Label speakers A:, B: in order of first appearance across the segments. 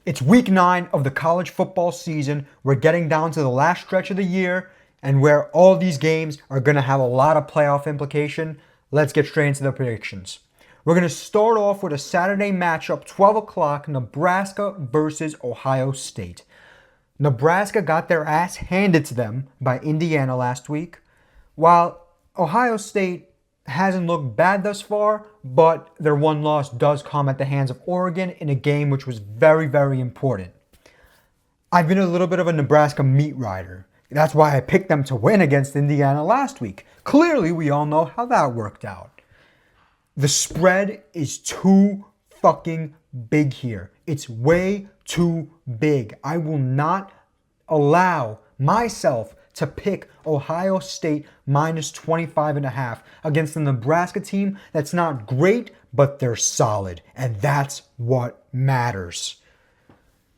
A: It's week 9 of the college football season. We're getting down to the last stretch of the year and where all these games are going to have a lot of playoff implication. Let's get straight into the predictions. We're going to start off with a Saturday matchup, 12 o'clock, Nebraska versus Ohio State. Nebraska got their ass handed to them by Indiana last week, while Ohio State hasn't looked bad thus far, but their one loss does come at the hands of Oregon in a game which was very, very important. I've been a little bit of a Nebraska meat rider. That's why I picked them to win against Indiana last week. Clearly, we all know how that worked out. The spread is too fucking big here. It's way too big. I will not allow myself to pick Ohio State minus 25.5 against the Nebraska team that's not great, but they're solid. And that's what matters.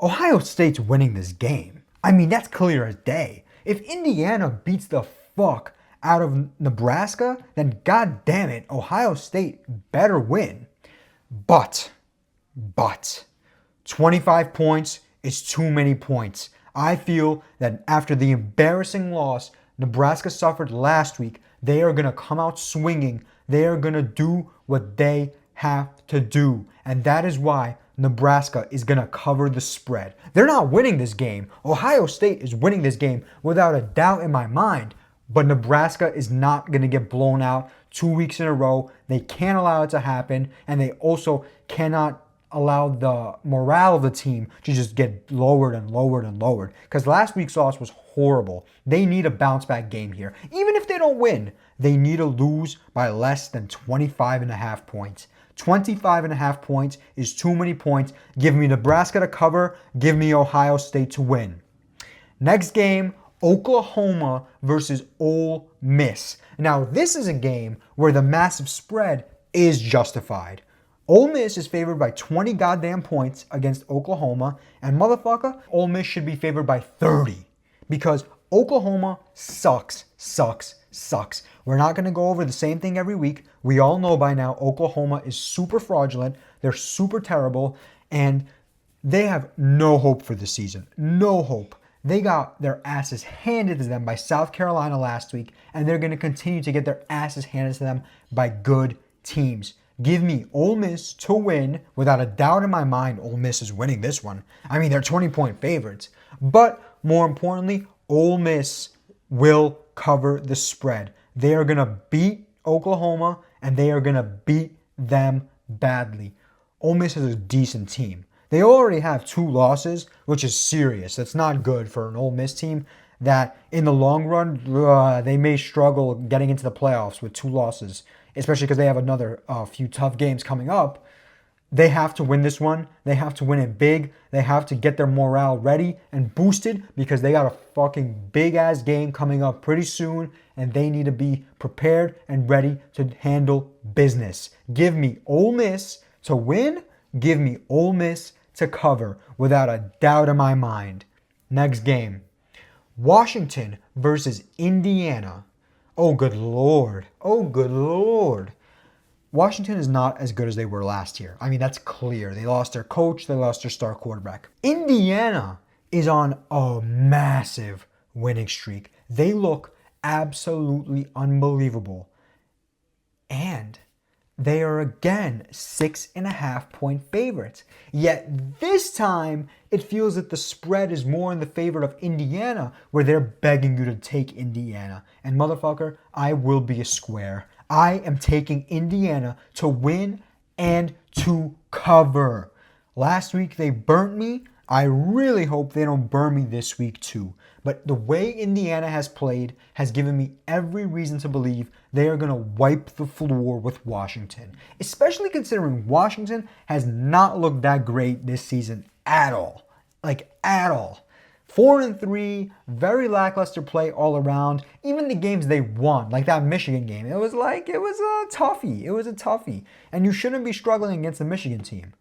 A: Ohio State's winning this game. I mean, that's clear as day. If Indiana beats the fuck out of Nebraska, then god damn it, Ohio State better win. But 25 points is too many points. I feel that after the embarrassing loss Nebraska suffered last week, they are going to come out swinging. They are going to do what they have to do. And that is why Nebraska is going to cover the spread. They're not winning this game. Ohio State is winning this game without a doubt in my mind. But Nebraska is not going to get blown out 2 weeks in a row. They can't allow it to happen. And they also cannot allow the morale of the team to just get lowered and lowered and lowered. Because last week's loss was horrible. They need a bounce back game here. Even if they don't win, they need to lose by less than 25.5 points. 25.5 points is too many points. Give me Nebraska to cover. Give me Ohio State to win. Next game, Oklahoma versus Ole Miss. Now, this is a game where the massive spread is justified. Ole Miss is favored by 20 goddamn points against Oklahoma, and motherfucker, Ole Miss should be favored by 30 because Oklahoma sucks. We're not going to go over the same thing every week. We all know by now Oklahoma is super fraudulent. They're super terrible, and they have no hope for the season. No hope. They got their asses handed to them by South Carolina last week, and they're going to continue to get their asses handed to them by good teams. Give me Ole Miss to win. Without a doubt in my mind, Ole Miss is winning this one. I mean, they're 20-point favorites. But more importantly, Ole Miss will cover the spread. They are going to beat Oklahoma, and they are going to beat them badly. Ole Miss is a decent team. They already have 2 losses, which is serious. That's not good for an Ole Miss team that in the long run, they may struggle getting into the playoffs with 2 losses, especially because they have another few tough games coming up. They have to win this one. They have to win it big. They have to get their morale ready and boosted because they got a fucking big-ass game coming up pretty soon, and they need to be prepared and ready to handle business. Give me Ole Miss to win. Give me Ole Miss to cover without a doubt in my mind. Next game, Washington versus Indiana. Oh, good Lord. Oh, good Lord. Washington is not as good as they were last year. I mean, that's clear. They lost their coach. They lost their star quarterback. Indiana is on a massive winning streak. They look absolutely unbelievable. And they are again 6.5-point favorites. Yet this time, it feels that the spread is more in the favor of Indiana, where they're begging you to take Indiana. And motherfucker, I will be a square. I am taking Indiana to win and to cover. Last week they burnt me. I really hope they don't burn me this week too. But the way Indiana has played has given me every reason to believe they are going to wipe the floor with Washington. Especially considering Washington has not looked that great this season at all. Like, at all. 4-3, very lackluster play all around. Even the games they won, like that Michigan game, it was a toughie. It was a toughie. And you shouldn't be struggling against the Michigan team.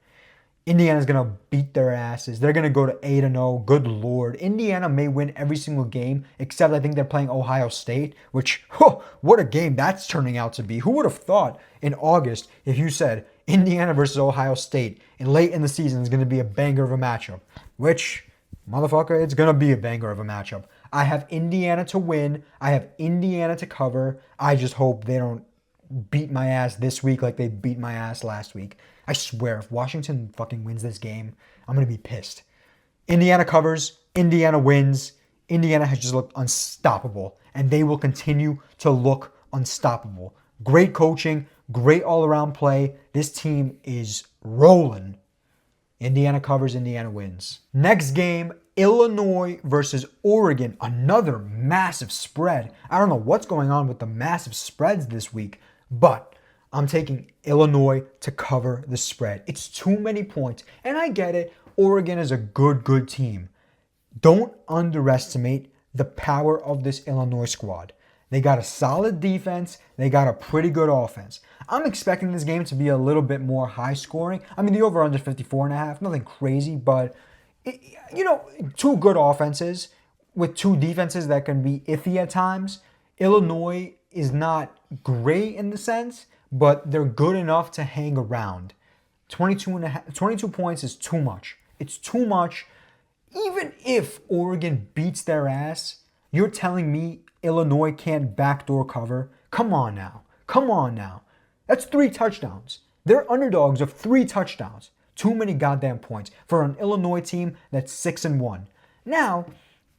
A: Indiana's going to beat their asses. They're going to go to 8-0. Good Lord. Indiana may win every single game, except I think they're playing Ohio State, which, what a game that's turning out to be. Who would have thought in August if you said Indiana versus Ohio State. And late in the season is going to be a banger of a matchup. Which, motherfucker, it's going to be a banger of a matchup. I have Indiana to win. I have Indiana to cover. I just hope they don't beat my ass this week like they beat my ass last week. I swear, if Washington fucking wins this game, I'm going to be pissed. Indiana covers. Indiana wins. Indiana has just looked unstoppable, and they will continue to look unstoppable. Great coaching, great all-around play. This team is rolling. Indiana covers, Indiana wins. Next game, Illinois versus Oregon. Another massive spread. I don't know what's going on with the massive spreads this week, but I'm taking Illinois to cover the spread. It's too many points, and I get it. Oregon is a good team. Don't underestimate the power of this Illinois squad. They got a solid defense. They got a pretty good offense. I'm expecting this game to be a little bit more high scoring. I mean, the over-under 54.5, nothing crazy, but, two good offenses with two defenses that can be iffy at times. Illinois is not great in the sense, but they're good enough to hang around. 22 points is too much. It's too much. Even if Oregon beats their ass, you're telling me Illinois can't backdoor cover? Come on now. That's 3 touchdowns. They're underdogs of 3 touchdowns. Too many goddamn points for an Illinois team that's 6-1. Now,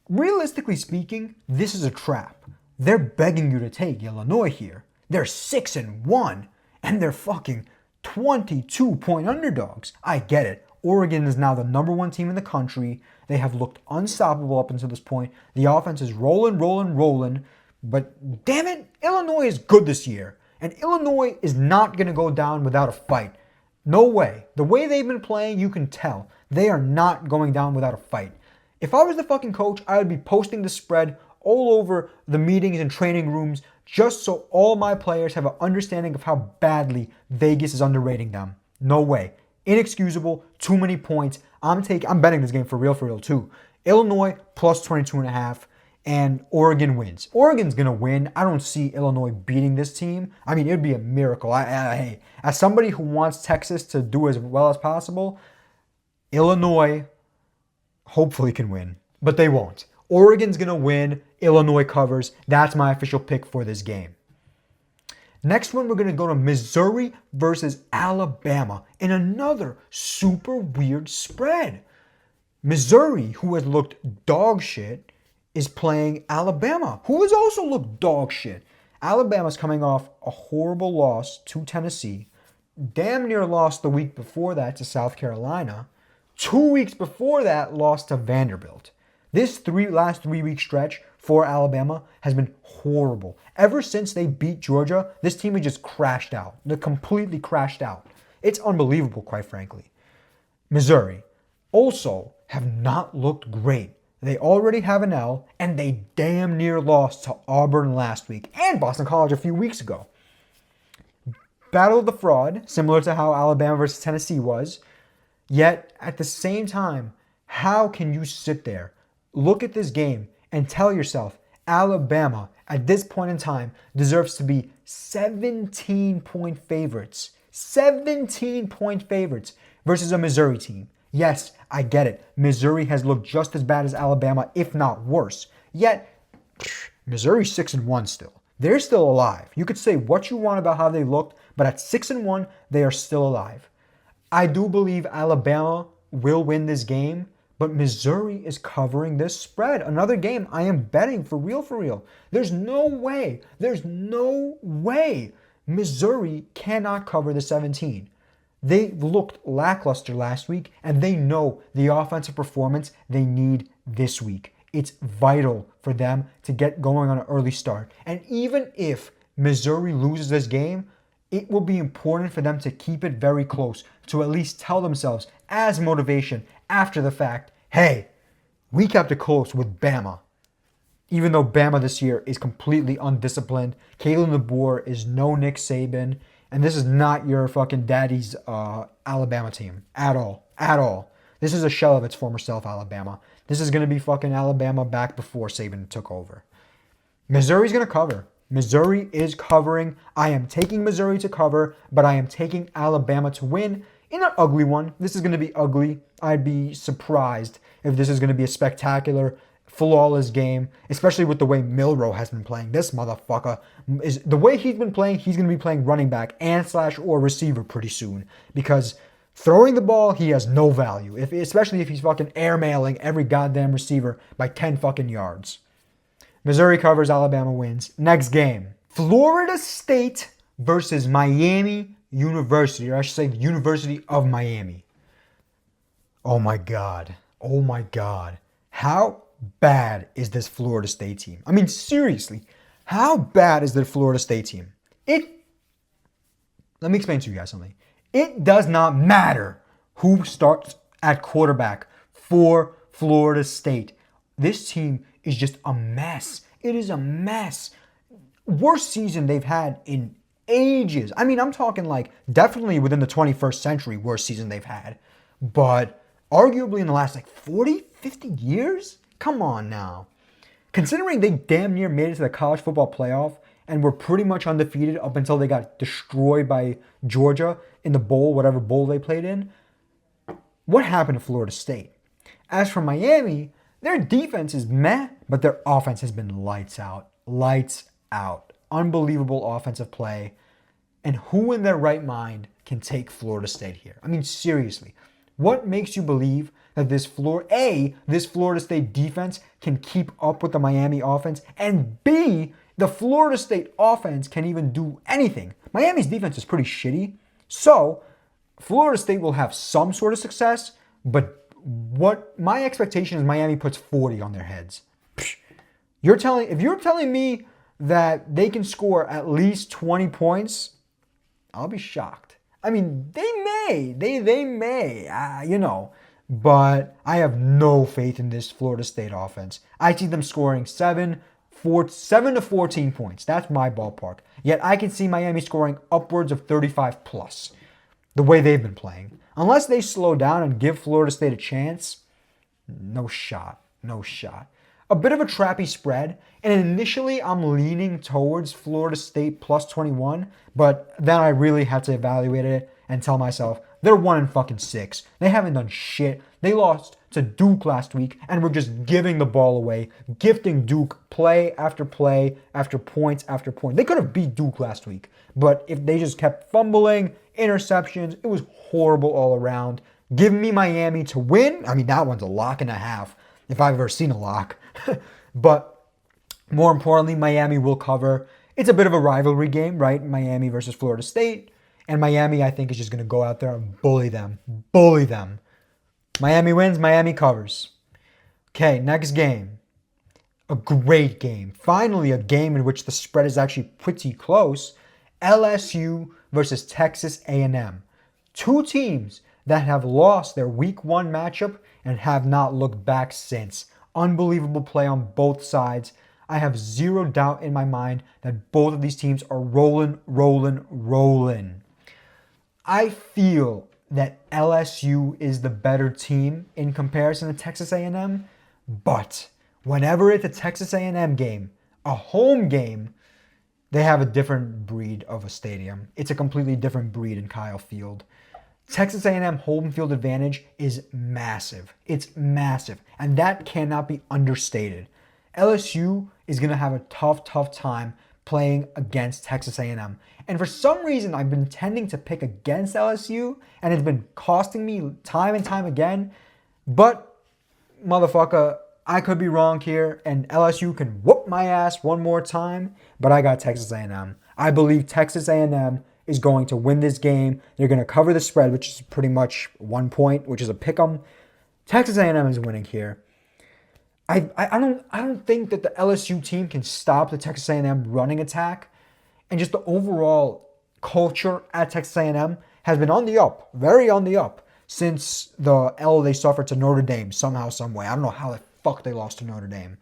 A: realistically speaking, this is a trap. They're begging you to take Illinois here. They're 6-1, and they're fucking 22-point underdogs. I get it. Oregon is now the number 1 team in the country. They have looked unstoppable up until this point. The offense is rolling. But damn it, Illinois is good this year. And Illinois is not going to go down without a fight. No way. The way they've been playing, you can tell. They are not going down without a fight. If I was the fucking coach, I would be posting the spread all over the meetings and training rooms just so all my players have an understanding of how badly Vegas is underrating them. No way. Inexcusable, too many points. I'm betting this game for real too. Illinois plus 22.5, and Oregon wins. Oregon's gonna win. I don't see Illinois beating this team. I mean, it'd be a miracle. Hey, as somebody who wants Texas to do as well as possible, Illinois hopefully can win, but they won't. Oregon's gonna win. Illinois covers. That's my official pick for this game. Next one, we're going to go to Missouri versus Alabama in another super weird spread. Missouri, who has looked dog shit, is playing Alabama, who has also looked dog shit. Alabama's coming off a horrible loss to Tennessee, damn near lost the week before that to South Carolina. 2 weeks before that, lost to Vanderbilt. This last 3 week stretch for Alabama has been horrible. Ever since they beat Georgia, this team has just crashed out. They completely crashed out. It's unbelievable, quite frankly. Missouri also have not looked great. They already have an L, and they damn near lost to Auburn last week and Boston College a few weeks ago. Battle of the fraud, similar to how Alabama versus Tennessee was. Yet, at the same time, how can you sit there, look at this game, and tell yourself Alabama, at this point in time, deserves to be 17-point favorites. 17-point favorites versus a Missouri team. Yes, I get it. Missouri has looked just as bad as Alabama, if not worse. Yet, Missouri's 6-1 still. They're still alive. You could say what you want about how they looked, but at 6-1, they are still alive. I do believe Alabama will win this game, but Missouri is covering this spread. Another game I am betting for real. There's no way Missouri cannot cover the 17. They looked lackluster last week, and they know the offensive performance they need this week. It's vital for them to get going on an early start. And even if Missouri loses this game, it will be important for them to keep it very close, to at least tell themselves as motivation after the fact, hey, we kept it close with Bama. Even though Bama this year is completely undisciplined, Kalen DeBoer is no Nick Saban, and this is not your fucking daddy's Alabama team at all. This is a shell of its former self, Alabama. This is going to be fucking Alabama back before Saban took over. Missouri's going to cover. Missouri is covering. I am taking Missouri to cover, but I am taking Alabama to win in an ugly one. This is going to be ugly. I'd be surprised if this is going to be a spectacular, flawless game, especially with the way Milroe has been playing. This motherfucker is the way he's been playing. He's going to be playing running back and / or receiver pretty soon because throwing the ball, he has no value. Especially if he's fucking airmailing every goddamn receiver by 10 fucking yards. Missouri covers, Alabama wins. Next game, Florida State versus Miami University, or I should say the University of Miami. Oh my God. Oh my God. How bad is this Florida State team? I mean, seriously, how bad is the Florida State team? Let me explain to you guys something. It does not matter who starts at quarterback for Florida State. This team is just a mess. It is a mess. Worst season they've had in ages. I mean, I'm talking like definitely within the 21st century, worst season they've had. But arguably in the last like 40, 50 years? Come on now. Considering they damn near made it to the college football playoff and were pretty much undefeated up until they got destroyed by Georgia in the bowl, whatever bowl they played in. What happened to Florida State? As for Miami, their defense is meh, but their offense has been lights out. Lights out. Unbelievable offensive play. And who in their right mind can take Florida State here? I mean, seriously. What makes you believe that this Florida State defense can keep up with the Miami offense, and B, the Florida State offense can even do anything? Miami's defense is pretty shitty, so Florida State will have some sort of success, but what my expectation is Miami puts 40 on their heads. If you're telling me that they can score at least 20 points, I'll be shocked. I mean, they may, but I have no faith in this Florida State offense. I see them scoring 7 to 14 points. That's my ballpark. Yet I can see Miami scoring upwards of 35 plus, the way they've been playing. Unless they slow down and give Florida State a chance, no shot. A bit of a trappy spread, and initially I'm leaning towards Florida State plus 21, but then I really had to evaluate it and tell myself they're 1-6. They haven't done shit. They lost to Duke last week, and we're just giving the ball away, gifting Duke play after play after points after point. They could have beat Duke last week, but if they just kept fumbling, interceptions, it was horrible all around. Give me Miami to win. I mean, that one's a lock and a half, if I've ever seen a lock. But more importantly, Miami will cover. It's a bit of a rivalry game, right? Miami versus Florida State. And Miami, I think, is just going to go out there and bully them. Miami wins, Miami covers. Okay, next game. A great game. Finally, a game in which the spread is actually pretty close. LSU versus Texas A&M. Two teams that have lost their week 1 matchup and have not looked back since. Unbelievable play on both sides. I have zero doubt in my mind that both of these teams are rolling. I feel that LSU is the better team in comparison to Texas A&M, but whenever it's a Texas A&M game, a home game, they have a different breed of a stadium. It's a completely different breed in Kyle Field. Texas A&M home field advantage is massive. It's massive, and that cannot be understated. LSU is going to have a tough time playing against Texas A&M. And for some reason, I've been tending to pick against LSU, and it's been costing me time and time again. But, motherfucker, I could be wrong here, and LSU can whoop my ass one more time, but I got Texas A&M. I believe Texas A&M is going to win this game. They're going to cover the spread, which is pretty much 1 point, which is a pick 'em. Texas A&M is winning here. I don't think that the LSU team can stop the Texas A&M running attack, and just the overall culture at Texas A&M has been on the up, very on the up, since the L they suffered to Notre Dame somehow, some way. I don't know how the fuck they lost to Notre Dame.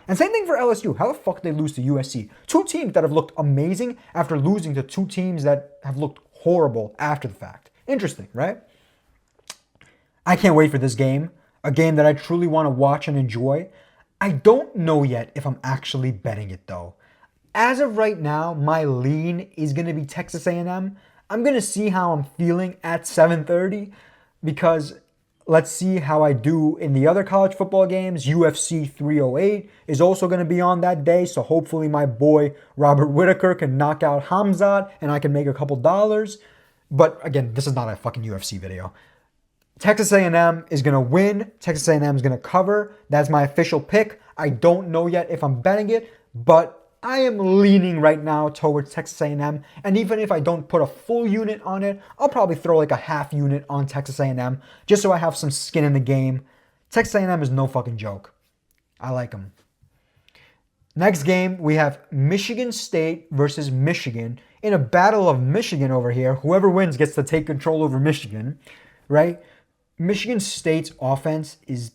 A: And same thing for LSU. How the fuck did they lose to USC? Two teams that have looked amazing after losing to two teams that have looked horrible after the fact. Interesting, right? I can't wait for this game. A game that I truly want to watch and enjoy. I don't know yet if I'm actually betting it though. As of right now, my lean is going to be Texas A&M. I'm going to see how I'm feeling at 7:30 because let's see how I do in the other college football games. UFC 308 is also going to be on that day, so hopefully my boy Robert Whitaker can knock out Hamzat and I can make a couple dollars. But again, this is not a fucking UFC video. Texas A&M is going to win. Texas A&M is going to cover. That's my official pick. I don't know yet if I'm betting it, but I am leaning right now towards Texas A&M. And even if I don't put a full unit on it, I'll probably throw like a half unit on Texas A&M just so I have some skin in the game. Texas A&M is no fucking joke. I like them. Next game, we have Michigan State versus Michigan. In a battle of Michigan over here, whoever wins gets to take control over Michigan, right? Michigan State's offense is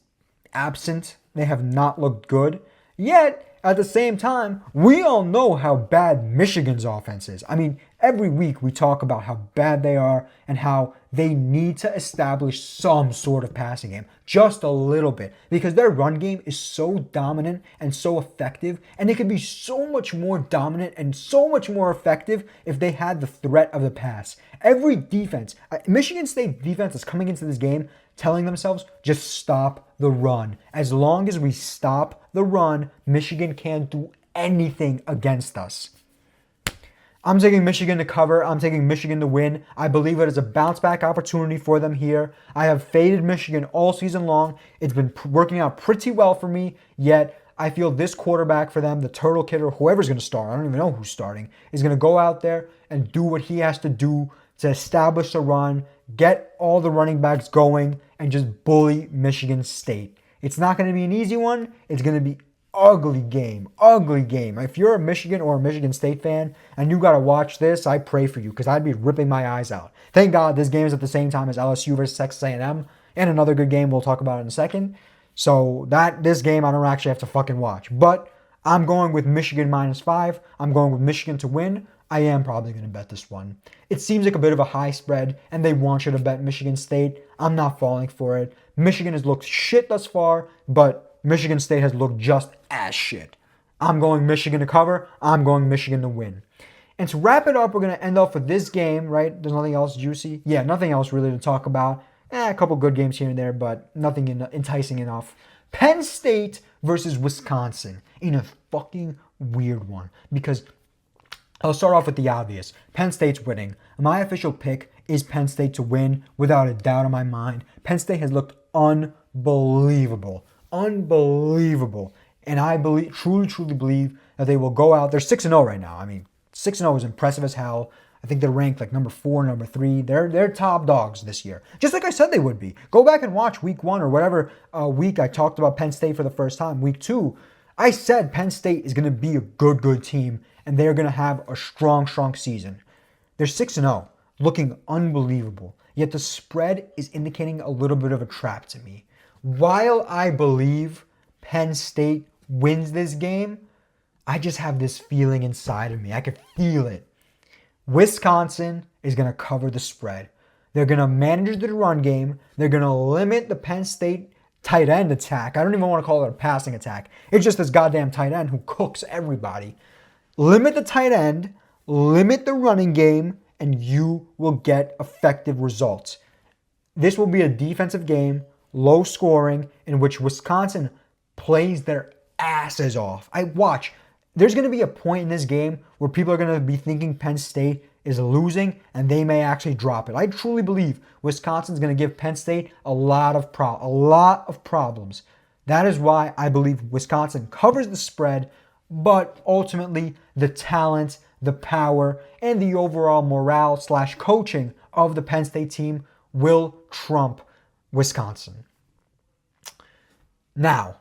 A: absent. They have not looked good. Yet, at the same time, we all know how bad Michigan's offense is. I mean, every week we talk about how bad they are and how they need to establish some sort of passing game, just a little bit, because their run game is so dominant and so effective, and it could be so much more dominant and so much more effective if they had the threat of the pass. Every defense, Michigan State defense is coming into this game telling themselves, just stop the run. As long as we stop the run, Michigan can't do anything against us. I'm taking Michigan to cover. I'm taking Michigan to win. I believe it is a bounce back opportunity for them here. I have faded Michigan all season long. It's been working out pretty well for me, yet I feel this quarterback for them, the Turtle Kid or whoever's going to start, I don't even know who's starting, is going to go out there and do what he has to do to establish a run, get all the running backs going, and just bully Michigan State. It's not going to be an easy one. It's going to be ugly game. If you're a Michigan or a Michigan State fan and you got to watch this, I pray for you because I'd be ripping my eyes out. Thank God this game is at the same time as LSU versus Texas A&M and another good game we'll talk about in a second. So this game I don't actually have to fucking watch. But I'm going with Michigan -5. I'm going with Michigan to win. I am probably going to bet this one. It seems like a bit of a high spread, and they want you to bet Michigan State. I'm not falling for it. Michigan has looked shit thus far, but Michigan State has looked just as shit. I'm going Michigan to cover. I'm going Michigan to win. And to wrap it up, we're going to end off with this game, right? There's nothing else juicy. Yeah, nothing else really to talk about. A couple good games here and there, but nothing enticing enough. Penn State versus Wisconsin in a fucking weird one because I'll start off with the obvious. Penn State's winning. My official pick is Penn State to win without a doubt in my mind. Penn State has looked unbelievable. And I truly believe that they will go out. They're 6-0 right now. I mean, 6-0 is impressive as hell. I think they're ranked like number 4, number 3. They're top dogs this year. Just like I said they would be. Go back and watch week 1 or whatever week I talked about Penn State for the first time. Week 2, I said Penn State is going to be a good team. And they're going to have a strong season. They're 6-0, looking unbelievable. Yet the spread is indicating a little bit of a trap to me. While I believe Penn State wins this game, I just have this feeling inside of me. I can feel it. Wisconsin is going to cover the spread. They're going to manage the run game. They're going to limit the Penn State tight end attack. I don't even want to call it a passing attack. It's just this goddamn tight end who cooks everybody. Limit the tight end, limit the running game, and you will get effective results. This will be a defensive game, low scoring, in which Wisconsin plays their asses off. There's going to be a point in this game where people are going to be thinking Penn State is losing, and they may actually drop it. I truly believe Wisconsin's going to give Penn State a lot of problems. That is why I believe Wisconsin covers the spread, but ultimately the talent, the power, and the overall morale/coaching of the Penn State team will trump Wisconsin. Now,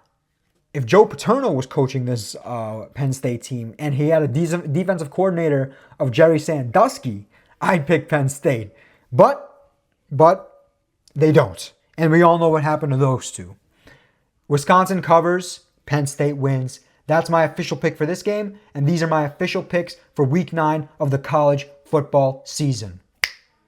A: if Joe Paterno was coaching this Penn State team and he had a defensive coordinator of Jerry Sandusky, I'd pick Penn State. But they don't. And we all know what happened to those two. Wisconsin covers, Penn State wins. That's my official pick for this game, and these are my official picks for Week 9 of the college football season.